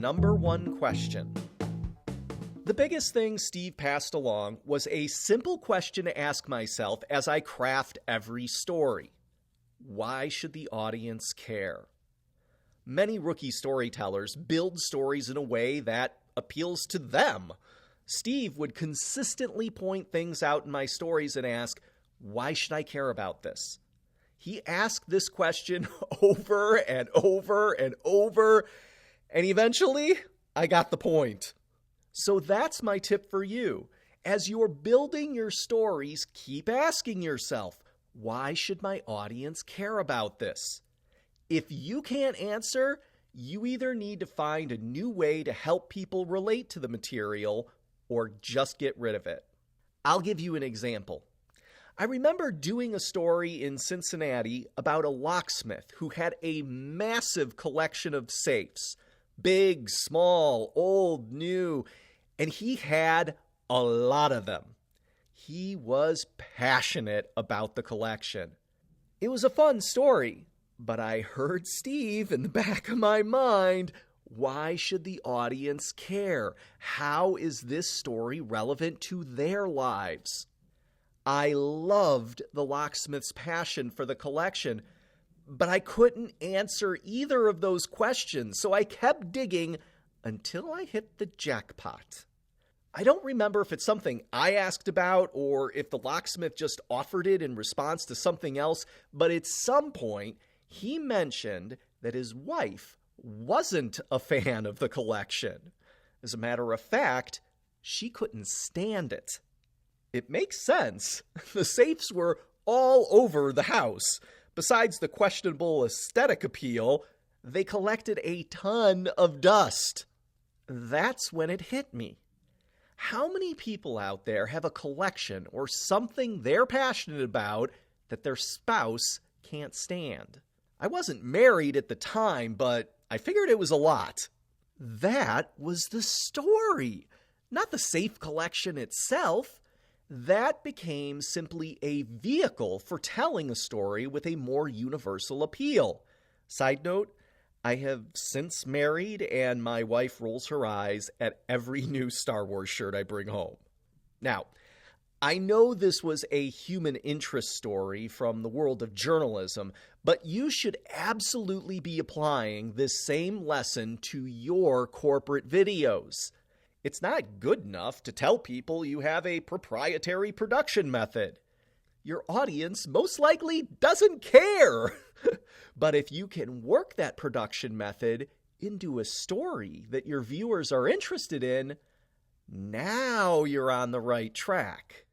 number one question. The biggest thing Steve passed along was a simple question to ask myself as I craft every story. Why should the audience care? Many rookie storytellers build stories in a way that appeals to them. Steve would consistently point things out in my stories and ask, why should I care about this? He asked this question over and over and over, and eventually I got the point. So that's my tip for you. As you're building your stories, keep asking yourself, why should my audience care about this? If you can't answer, you either need to find a new way to help people relate to the material or just get rid of it. I'll give you an example. I remember doing a story in Cincinnati about a locksmith who had a massive collection of safes. Big, small, old, new, and he had a lot of them. He was passionate about the collection. It was a fun story, but I heard Steve in the back of my mind. Why should the audience care? How is this story relevant to their lives? I loved the locksmith's passion for the collection, but I couldn't answer either of those questions, so I kept digging until I hit the jackpot. I don't remember if it's something I asked about or if the locksmith just offered it in response to something else, but at some point he mentioned that his wife wasn't a fan of the collection. As a matter of fact, she couldn't stand it. It makes sense. The safes were all over the house. Besides the questionable aesthetic appeal, they collected a ton of dust. That's when it hit me. How many people out there have a collection or something they're passionate about that their spouse can't stand? I wasn't married at the time, but I figured it was a lot. That was the story, not the safe collection itself. That became simply a vehicle for telling a story with a more universal appeal. Side note, I have since married, and my wife rolls her eyes at every new Star Wars shirt I bring home. Now, I know this was a human interest story from the world of journalism, but you should absolutely be applying this same lesson to your corporate videos. It's not good enough to tell people you have a proprietary production method. Your audience most likely doesn't care. But if you can work that production method into a story that your viewers are interested in, now you're on the right track.